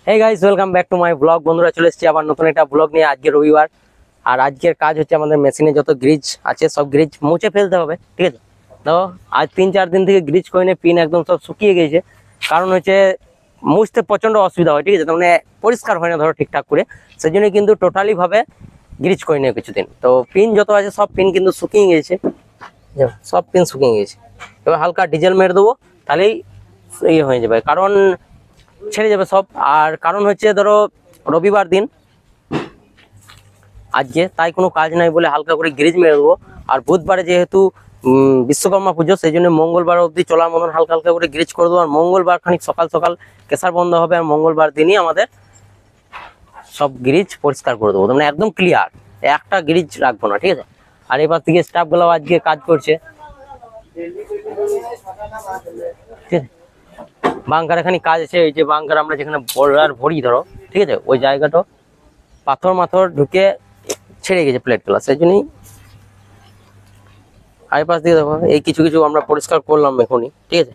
Hey guys, welcome back to my blog. বন্ধুরা, চলে এসেছি আবার নতুন একটা ব্লগ নিয়ে। আজকে রবিবার, আর আজকের কাজ হচ্ছে আমাদের মেশিনে যত গ্রিজ আছে সব গ্রিজ মুছে ফেলতে হবে, ঠিক আছে। তো আজ 3-4 দিন থেকে গ্রিজ করে পিন একদম সব শুকিয়ে গেছে। কারণ হচ্ছে মুছতে প্রচন্ড অসুবিধা হয়, ঠিক আছে। মানে পরিষ্কার হয় না ধরো ঠিকঠাক করে, সেই জন্য কিন্তু টোটালি ভাবে গ্রিজ করে নিয়ে কিছুদিন। তো পিন যত আছে সব পিন কিন্তু শুকিয়ে গেছে, সব পিন শুকিয়ে গেছে। এবার হালকা ডিজেল মেরে দেবো, তাহলেই ইয়ে হয়ে যাবে, কারণ ছেড়ে যাবে সব। আর কারণ হচ্ছে ধরো রবিবার দিন আজকে, তাই কোনো কাজ নাই বলে হালকা করে গ্রিজ মেরে দেবো। আর বুধবারে যেহেতু বিশ্বকর্মা পুজো, সেই জন্য মঙ্গলবার অবধি চলার মতন হালকা হালকা করে গ্রিজ করে দেবো। আর মঙ্গলবার খানিক সকাল সকাল কেসার বন্ধ হবে, আর মঙ্গলবার দিনই আমাদের সব গ্রিজ পরিষ্কার করে দেবো, মানে একদম ক্লিয়ার, একটা গ্রিজ রাখবো না, ঠিক আছে। আর এবার থেকে স্টাফগুলো আজকে কাজ করছে, ঠিক আছে। বাংকার এখানে কাজ আছে, এই যে বাংকার আমরা যেখানে বড়ার ভরি ধরো, ঠিক আছে, ওই জায়গাটা পাথর মাথর ঢুকে ছেড়ে গেছে প্লেটগুলো, সেই জন্যই। আর পাশ দিয়ে দেখো এই কিছু কিছু আমরা পরিষ্কার করলাম এখনই, ঠিক আছে।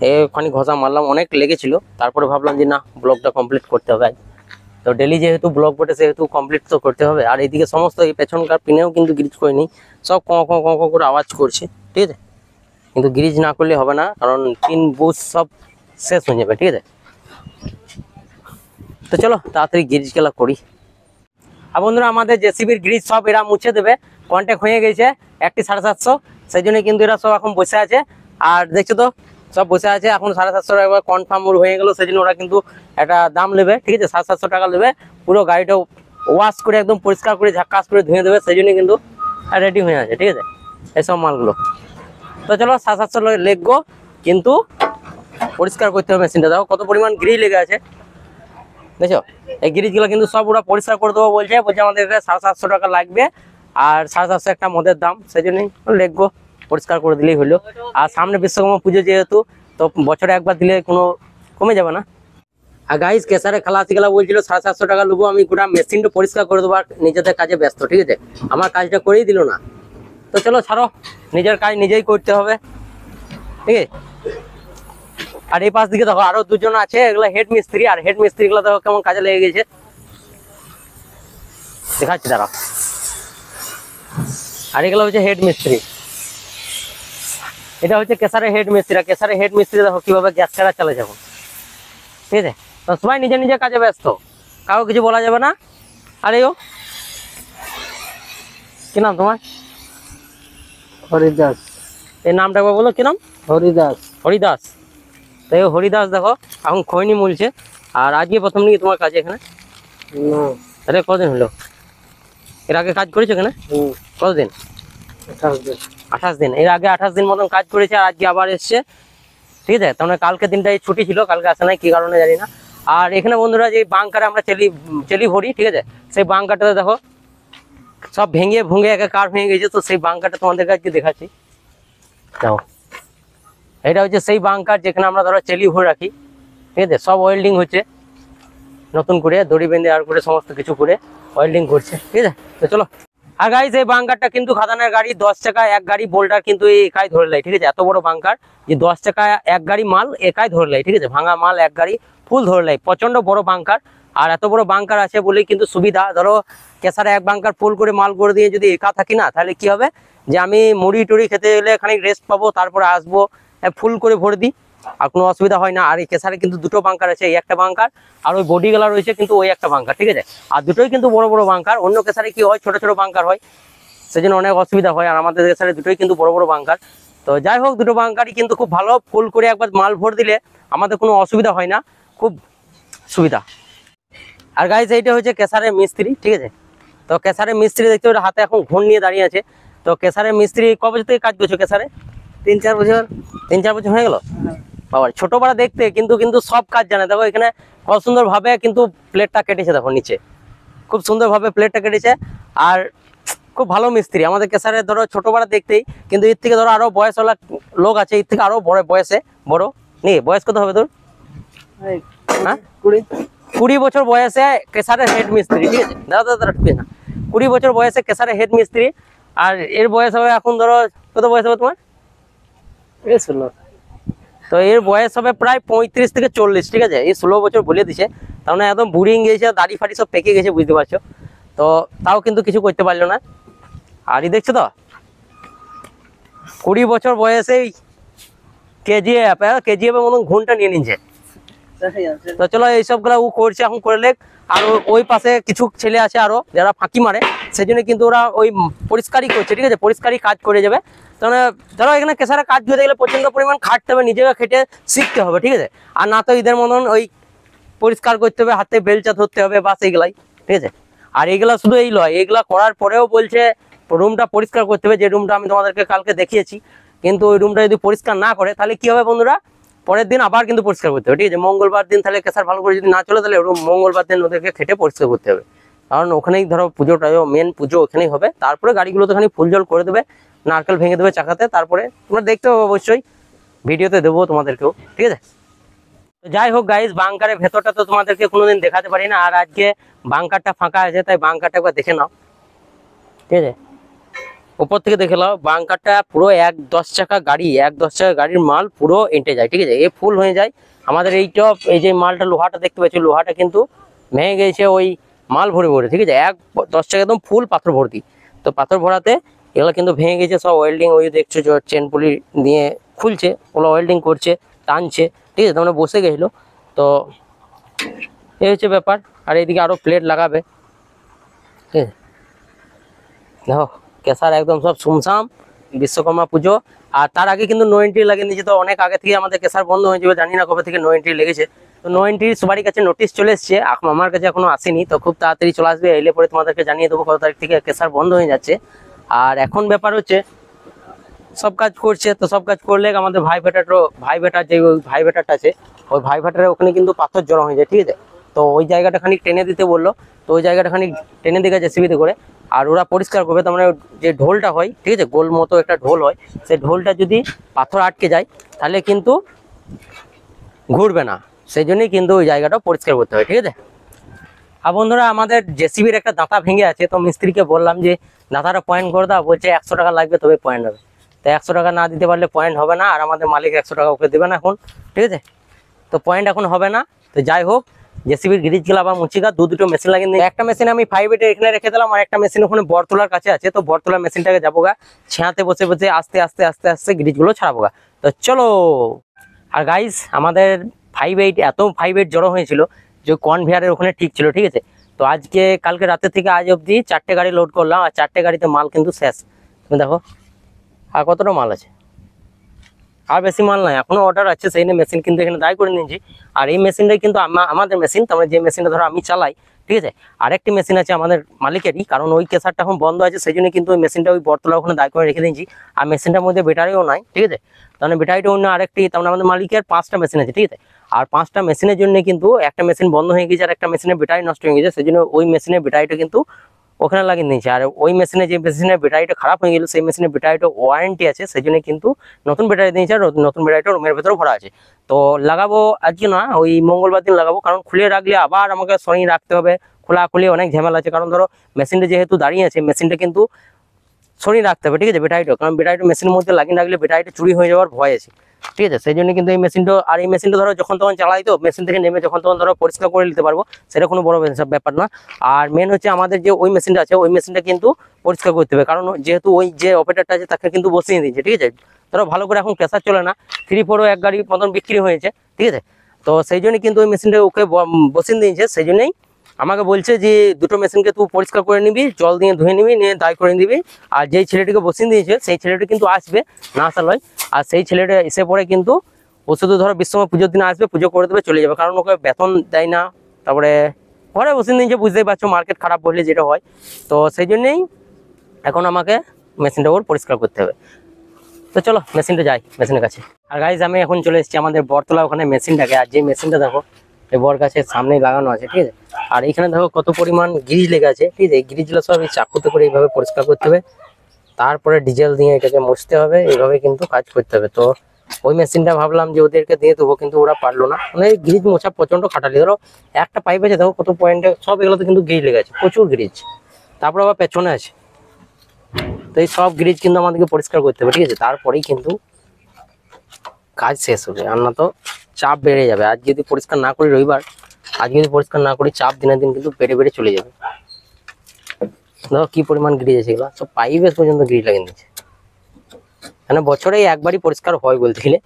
এখানে ঘষা মারলাম, অনেক লেগেছিল, তারপরে ভাবলাম যে না, ব্লগটা কমপ্লিট করতে হবে। তো ডেলি যেহেতু ব্লগ বটে, সেহেতু কমপ্লিট তো করতে হবে। আর এইদিকে সমস্ত এই পেছনকার পিনেও কিন্তু গ্রিজ করে নিই, সব ক ক ক করে আওয়াজ করছে, ঠিক আছে। কিন্তু গ্রিজ না করলে হবে না, কারণ পিন বুশ সব শেষ হয়ে যাবে, ঠিক আছে। তো চলো তাড়াতাড়ি গ্রিজ গেলা করি। আর বন্ধুরা, আমাদের জেসিবির গ্রিজ সব এরা মুছে দেবে, কন্ট্যাক্ট হয়ে গেছে একটি 750, সেই জন্য কিন্তু এরা সব এখন বসে আছে। আর দেখছো তো সব বসে আছে, এখন 750 টাকা একবার কনফার্ম হয়ে গেল, সেই জন্য ওরা কিন্তু একটা দাম নেবে, ঠিক আছে। 700 টাকা নেবে, পুরো গাড়িটা ওয়াশ করে একদম পরিষ্কার করে ঝাক্কাস করে ধুয়ে দেবে, সেই জন্য কিন্তু রেডি হয়ে আছে, ঠিক আছে, এইসব মালগুলো। তো চলো 700 লেগো, কিন্তু পরিষ্কার করতে হবে মেশিনটা। দেখো কত পরিমাণ গ্রিজ লেগে আছে, দেখছো। এই গ্রিজগুলো কিন্তু সব ওরা পরিষ্কার করে দেবো বলছে আমাদের 750 টাকা লাগবে। আর 750 একটা মদের দাম, সেই জন্যই লেগো, পরিষ্কার করে দিলেই হলো। আর সামনে বিশ্বকর্মা পুজো যেহেতু, তো বছরে একবার দিলে কোনো কমে যাবে না। আর গাইস, কেসারে খালাসি গেলা বলছিল 750 টাকা নেবো, আমি গোটা মেশিনটা পরিষ্কার করে দেবো, আর নিজেদের কাজে ব্যস্ত, ঠিক আছে। আমার কাজটা করেই দিল না। তো চলো ছাড়ো, নিজের কাজ নিজেই করতে হবে, ঠিক আছে। আর এই পাশ দিকে দেখো আরো দুজন আছে, এগুলো হেড মিস্ত্রি। আর হেড মিস্ত্রি গুলো দেখো কেমন কাজে লেগে গেছে, দেখাচ্ছি দাঁড়াও। আর এগুলো হচ্ছে হেড মিস্ত্রি, এটা হচ্ছে কেসারের হেড মিস্ত্রি। আর কেসারের হেড মিস্ত্রি দেখো কিভাবে গ্যাস কাটা চালাচ্ছে এখন, ঠিক আছে। তো সবাই নিজের নিজের কাজে ব্যস্ত, কারো কিছু বলা যাবে না। আরে ও কি নাম তোমার? হরিদাস। এই নামটা একবার বলো, কি নাম? হরিদাস। হরিদাস। তাই হরিদাস দেখো এখন খৈনি মূলছে। আর আজকে প্রথম নাকি তোমার কাজে এখানে? না, আরে কদিন হলো? এর আগে কাজ করেছো এখানে? কতদিন? 28 দিন। 28 দিন। এর আগে 28 দিন মতন কাজ করেছে, আর আজকে আবার এসছে, ঠিক আছে। তার মানে কালকে দিনটাই ছুটি ছিল, কালকে আসে নাই, কি কারণে জানি না। আর এখানে বন্ধুরা যে বাংকারে আমরা চেলি ভরি, ঠিক আছে, সেই বাংকারটাতে দেখো সব ভেঙে ভুঙে একাকার হয়ে গেছে। তো সেই বাংকারটা তোমাদেরকে আজকে দেখাচ্ছি, দেখো। এটা হচ্ছে সেই বাংকার যেখানে আমরা ধরো চেলি ভরে রাখি, ঠিক আছে। সব ওয়েল্ডিং হচ্ছে নতুন করে, দড়ি বেঁধে আর করে সমস্ত কিছু করে ওয়েল্ডিং করছে, ঠিক আছে। তো চলো। আর গাইস, এই বাংকারটা কিন্তু খাদানের গাড়ি 10 টাকা এক গাড়ি বোল্ডার কিন্তু একাই ধরে লাই, ঠিক আছে। এত বড় বাংকার যে 10 টাকা এক গাড়ি মাল একাই ধরে লাই, ঠিক আছে। ভাঙা মাল এক গাড়ি ফুল ধরে লাই, প্রচন্ড বড় বাংকার। আর এত বড় বাংকার আছে বলেই কিন্তু সুবিধা। ধরো কেসারে এক বাংকার ফুল করে মাল করে দিয়ে যদি একা থাকি না, তাহলে কি হবে যে আমি মুড়ি টুড়ি খেতে গেলে খানিক রেস্ট পাবো, তারপরে আসবো, ফুল করে ভরে দিই, আর কোনো অসুবিধা হয় না। আর এই কেসারে কিন্তু দুটো বাংকার আছে, এই একটা বাংকার, আর ওই বডি গেলা রয়েছে কিন্তু ওই একটা বাংকার, ঠিক আছে। আর দুটোই কিন্তু বড় বড় বাংকার। অন্য কেসারে কি হয়, ছোট ছোট বাংকার হয়, সেজন্য অনেক অসুবিধা হয়। আর আমাদের কেসারে দুটোই কিন্তু বড় বড় বাংকার। তো যাই হোক, দুটো বাংকারই কিন্তু খুব ভালো, ফুল করে একবার মাল ভর দিলে আমাদের কোনো অসুবিধা হয় না, খুব সুবিধা। আর গাইস, এইটা হচ্ছে কেসারের মিস্ত্রি, ঠিক আছে। তো কেসারের মিস্ত্রি দেখতে ওটা হাতে এখন ঘুণ নিয়ে দাঁড়িয়ে আছে। তো কেসারের মিস্ত্রি কবে বছর থেকে কাজ করছো কেসারে? 3-4 বছর। 3-4 বছর হয়ে গেল। বাবা, ছোট বড় দেখতে কিন্তু কিন্তু সব কাজ জানে। দেখো এখানে কত সুন্দর ভাবে কিন্তু প্লেটটা কেটেছে, দেখো নিচে খুব সুন্দর ভাবে প্লেটটা কেটেছে। আর খুব ভালো মিস্ত্রি আমাদের কেসারে। ধরো ছোট বড় দেখতেই, কিন্তু এর থেকে ধরো আরো বয়সওয়ালা লোক আছে, এর থেকে আরো বড় বয়সে বড় নেই। বয়স কত হবে তোর? হ্যাঁ, 20 বছর বয়সে কেসারের হেড মিস্ত্রি, ঠিক আছে। দাদা দাদা না, 20 বছর বয়সে কেসারের হেড মিস্ত্রি। আর এর বয়স হবে এখন ধরো, কত বয়স হবে তোমার? তো এর বয়স হবে প্রায় 35 থেকে 40, ঠিক আছে। এই 16 বছর বলে দিছে, তার মানে একদম বুড়ি গেছে, দাড়ি ফাড়ি সব পেকে গেছে, বুঝতে পারছো। তো তাও কিন্তু কিছু করতে পারলো না। আর এই দেখছো তো 20 বছর বয়সেই কেজিএফ মতন ঘুমটা নিয়ে নিচ্ছে। তো চলো এইসব গুলা ও করছে, এখন করলে। আর ওই পাশে কিছু ছেলে আছে আরো যারা ফাঁকি মারে, সেই জন্য কিন্তু ওরা ওই পরিষ্কারই করছে, ঠিক আছে। পরিষ্কারই কাজ করে যাবে। তাহলে ধরো এখানে কেসারা কাজ করতে গেলে প্রচন্ড পরিমাণ খাটতে হবে, নিজেকে খেটে শিখতে হবে, ঠিক আছে। আর না তো এদের মতন ওই পরিষ্কার করতে হবে, হাতে বেলচা ধরতে হবে, বাস এইগুলাই, ঠিক আছে। আর এইগুলা শুধু এই নয়, এইগুলা করার পরেও বলছে রুমটা পরিষ্কার করতে হবে, যে রুমটা আমি তোমাদেরকে কালকে দেখিয়েছি। কিন্তু ওই রুমটা যদি পরিষ্কার না করে তাহলে কি হবে বন্ধুরা, পরের দিন আবার কিন্তু পরিষ্কার করতে হবে, ঠিক আছে। মঙ্গলবার দিন তাহলে কেসার ভালো করে যদি না চলে, তাহলে মঙ্গলবার দিন ওদেরকে খেটে পরিষ্কার করতে হবে। কারণ ওখানেই ধরো পুজোটা, মেন পুজো ওখানেই হবে। তারপরে গাড়িগুলো তো খানি ফুল জল করে দেবে, নারকেল ভেঙে দেবে চাকাতে, তারপরে তোমরা দেখতে পাবো অবশ্যই, ভিডিওতে দেবো তোমাদেরকেও, ঠিক আছে। তো যাই হোক গাইস, বাংকারের ভেতরটা তো তোমাদেরকে কোনোদিন দেখাতে পারি না। আর আজকে বাংকারটা ফাঁকা আছে, তাই বাংকারটা একবার দেখে নাও, ঠিক আছে। উপর থেকে দেখে নাও, বাংকারটা পুরো 10 চাকা গাড়ির মাল পুরো এঁটে যায়, ঠিক আছে। এ ফুল হয়ে যায়। আমাদের এই যে মালটা, লোহাটা দেখতে পাচ্ছি, লোহাটা কিন্তু ভেঙে গেছে ওই মাল ভরে ভরে, ঠিক আছে। 10 চাকা একদম ফুল পাথর ভর্তি। তো পাথর ভরাতে এগুলো কিন্তু ভেঙে গেছে সব। ওয়েল্ডিং ওই দেখছো চেন পুলি দিয়ে খুলছে, ওগুলো ওয়েল্ডিং করছে, টানছে, ঠিক আছে। তোমরা বসে গেছিলো। তো এই হচ্ছে ব্যাপার। আর এইদিকে আরো প্লেট লাগাবে, ঠিক আছে। দেখো কেসার একদম সব সুমসাম, বিশ্বকর্মা পুজো। আর তার আগে কিন্তু নো এন্ট্রি লাগিয়ে নিয়েছে। তো অনেক আগে থেকে আমাদের কেসার বন্ধ হয়ে যাবে, জানি না কবে থেকে নো এন্ট্রি লেগেছে। তো নো এন্ট্রি সবারই কাছে নোটিশ চলে এসছে, আমার কাছে এখনো আসেনি। তো খুব তাড়াতাড়ি চলে আসবে, এলে পরে তোমাদেরকে জানিয়ে দেবো কত তারিখ থেকে কেসার বন্ধ হয়ে যাচ্ছে। আর এখন ব্যাপার হচ্ছে সব কাজ করছে, তো সব কাজ করলে আমাদের ভাই বেটার যে ওই ভাই বেটারটা আছে, ওই ভাই বেটারের ওখানে কিন্তু পাথর জড়ো হয়ে যায়, ঠিক আছে। তো ওই জায়গাটা খানিক টেনে দিতে বললো। তো ওই জায়গাটা খানিক টেনে দিকে জেসিবিতে করে, আর ওরা পরিষ্কার করবে। তার মানে যে ঢোলটা হয়, ঠিক আছে, গোল মতো একটা ঢোল হয়, সেই ঢোলটা যদি পাথর আটকে যায় তাহলে কিন্তু ঘুরবে না। সেই জন্যই কিন্তু ওই জায়গাটা পরিষ্কার করতে হয়, ঠিক আছে। আর বন্ধুরা, আমাদের জেসিবির একটা দাঁতা ভেঙে আছে। তো মিস্ত্রিকে বললাম যে দাঁতাটা পয়েন্ট করে দাও, বলছে 100 টাকা লাগবে তবে পয়েন্ট হবে। তো 100 টাকা না দিতে পারলে পয়েন্ট হবে না, আর আমাদের মালিক 100 টাকা ওকে দেবে না এখন, ঠিক আছে। তো পয়েন্ট এখন হবে না। তো যাই হোক, জেসিবির গ্রিজ গুলো আবার মুচিকা দুটো মেশিন লাগিয়ে দিই। একটা মেশিন আমি 5 এখানে রেখে দিলাম, আর একটা মেশিন ওখানে বরতলার কাছে আছে। তো বরতলার মেশিনটাকে যাবো গা ছেঁয়াতে বসে বসে আস্তে আস্তে আস্তে আস্তে গ্রিজগুলো ছাড়াবো গা। তো চলো। আর গাইস, আমাদের 5 এত 5 জড়ো হয়েছিল যে কনভেয়ারের ওখানে ঠিক ছিল, ঠিক আছে। তো কালকে রাতে থেকে আজ অবধি 4টে গাড়ি লোড করলাম, আর 4টে গাড়িতে মাল কিন্তু শেষ। তুমি দেখো আর কতটা মাল আছে, আর বেশি মাল নাই, এখনো অর্ডার আছে। সেই নিয়ে মেশিন কিন্তু এখানে দায় করে নিয়েছি। আর এই মেশিনটাই কিন্তু আমাদের মেশিন, তার মানে যে মেশিনটা ধরো আমি চালাই, ঠিক আছে। আরেকটি মেশিন আছে আমাদের মালিকেরই, কারণ ওই কেসারটা এখন বন্ধ আছে, সেই জন্য কিন্তু ওই মেশিনটা ওই বরতলা ওখানে দায় করে রেখে দিয়েছি। আর মেশিনটার মধ্যে ব্যাটারিও নাই, ঠিক আছে। তার মানে ব্যাটারিটা অন্য আরেকটি, তার মানে আমাদের মালিকের 5টা মেশিন আছে, ঠিক আছে। আর 5টা মেশিনের জন্য কিন্তু একটা মেশিন বন্ধ হয়ে গেছে, আর একটা মেশিনের ব্যাটারি নষ্ট হয়ে গেছে। সেই জন্য ওই মেশিনের ব্যাটারিটা কিন্তু ওখানে লাগিয়ে নিয়েছে। আর ওই মেশিনে যে মেশিনের ব্যাটারিটা খারাপ হয়ে গেল, সেই মেশিনের ব্যাটারিটা ওয়ারেন্টি আছে, সেই জন্য কিন্তু নতুন ব্যাটারি দিয়েছে। আর নতুন ব্যাটারিটা রুমের ভেতরে ভরা আছে। তো লাগাবো আজকে না, ওই মঙ্গলবার দিন লাগাবো। কারণ খুলে রাখলে আবার আমাকে সরিয়ে রাখতে হবে, খোলাখুলি অনেক ঝামেলা আছে। কারণ ধরো মেশিনটা যেহেতু দাঁড়িয়ে আছে, মেশিনটা কিন্তু সরিয়ে রাখতে হবে, ঠিক আছে, ব্যাটারিটা। কারণ ব্যাটারিটা মেশিনের মধ্যে লাগিয়ে রাখলে ব্যাটারিটা চুরি হয়ে যাওয়ার ভয় আছে, ঠিক আছে। সেই জন্য কিন্তু এই মেশিনটা, আর এই মেশিনটা ধরো যখন তখন চালাই, তো মেশিন থেকে নেমে যখন তখন ধরো পরিষ্কার করে নিতে পারবো, সেটা কোনো বড় ব্যাপার না। আর মেন হচ্ছে আমাদের যে ওই মেশিনটা আছে, ওই মেশিনটা কিন্তু পরিষ্কার করতে হবে। কারণ যেহেতু ওই যে অপারেটরটা আছে তাকে কিন্তু বসিয়ে দিয়েছে, ঠিক আছে। ধরো ভালো করে এখন কেসার চলে না, 3-4 এক গাড়ি মতন বিক্রি হয়েছে, ঠিক আছে। তো সেই জন্য কিন্তু ওই মেশিনটা ওকে বসিয়ে দিয়েছে। সেই জন্যই আমাকে বলছে যে দুটো মেশিনকে তুই পরিষ্কার করে নিবি, জল দিয়ে ধুয়ে নিবি, নিয়ে দায় করে দিবি। আর যেই ছেলেটিকে বসিয়ে দিয়েছে সেই ছেলেটি কিন্তু আসবে, না আসা নয়। আর সেই ছেলেটা এসে পরে কিন্তু ও শুধু ধরো বিশ্বকর্মা পুজোর দিনে আসবে, পুজো করে দেবে, চলে যাবে। কারণ ওকে বেতন দেয় না, তারপরে ঘরে বসিয়ে দিয়েছে, বুঝতেই পারছো মার্কেট খারাপ বললে যেটা হয়। তো সেই জন্যেই এখন আমাকে মেশিনটা ওর পরিষ্কার করতে হবে। তো চলো মেশিনটা যাই মেশিনের কাছে। আর গাইজ, আমি এখন চলে এসেছি আমাদের বরতলা ওখানে মেশিনটাকে। আর যে মেশিনটা দেখো এই বর গাছের সামনেই লাগানো আছে, ঠিক আছে। আর এখানে দেখো কত পরিমাণ গ্রিজ লেগে আছে, ঠিক আছে। এই গ্রিজগুলো সব এই চাকুতে করে এইভাবে পরিষ্কার করতে হবে, তারপরে ডিজেল দিয়ে এটাকে মুছতে হবে, এইভাবে কিন্তু কাজ করতে হবে। তো ওই মেশিনটা ভাবলাম যে ওদেরকে দিয়ে দেবো, কিন্তু ওরা পারলো না। মানে গ্রিজ মোছা প্রচন্ড খাটালি। ধরো একটা পাইপ আছে, দেখো কত পয়েন্টে সব এগুলোতে কিন্তু গ্রিজ লেগে আছে, প্রচুর গ্রিজ। তারপর আবার পেছনে আছে। তো এই সব গ্রিজ কিন্তু আমাদেরকে পরিষ্কার করতে হবে, ঠিক আছে। তারপরেই কিন্তু কাজ শেষ হবে, আর না তো চাপ বেড়ে যাবে। আজ যদি পরিষ্কার না করি রবিবার, আজ যদি পরিষ্কার না করি চাপ দিনের দিন কিন্তু বেড়ে বেড়ে চলে যাবে। দেখো কি পরিমাণ গ্রিজ আছে, এগুলো সব পাইপের পর্যন্ত গ্রিজ লাগিয়ে নিচ্ছে। মানে বছরে একবারই পরিষ্কার হয় বলতে গেলে,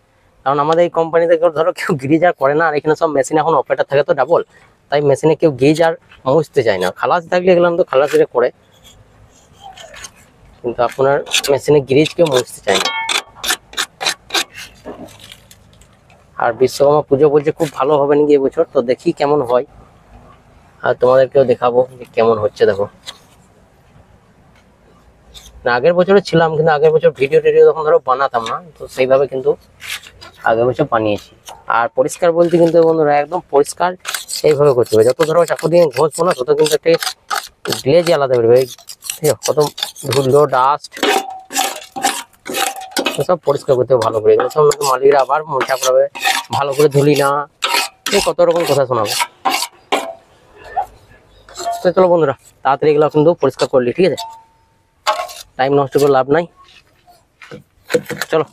কারণ আমাদের এই কোম্পানিতে ধরো কেউ গ্রিজ আর করে না, আর এখানে সব মেশিন এখন অপারেটর থাকে তো ডাবল, তাই মেশিনে কেউ গ্রিজ আর মুছতে চায় না। খালাস থাকলে গেলাম তো খালাসিরে করে, কিন্তু আপনার মেশিনে গ্রিজ কেউ মুছতে চায় না। আর বিশ্বকর্মা পুজো বলছে খুব ভালো হবে নাকি এবছর, তো দেখি কেমন হয়, আর তোমাদেরকেও দেখাবো যে কেমন হচ্ছে। দেখো না আগের বছরে ছিলাম, কিন্তু আগের বছর ভিডিও টিডিও তখন ধরো বানাতাম না, তো সেইভাবে কিন্তু আগের বছর বানিয়েছি। আর পরিষ্কার বলতে কিন্তু বন্ধুরা একদম পরিষ্কার এইভাবে করতে হবে, যত ধরো চাকু দিয়ে ঘষবো না তত কিন্তু একটা গ্লেজ আলাদা বেরোবে। ঠিক আছে, কত ধুলো ডাস্ট সব পরিষ্কার করতে হবে ভালো করে, এগুলো সব নতুন মালিকরা আবার মনটা করাবে ভালো করে ধুলি না, কত রকম কথা শোনাবে। তো চলো বন্ধুরা তাড়াতাড়ি এগুলো কিন্তু পরিষ্কার করলি, ঠিক আছে, টাইম নষ্ট করে লাভ নাই, চলো।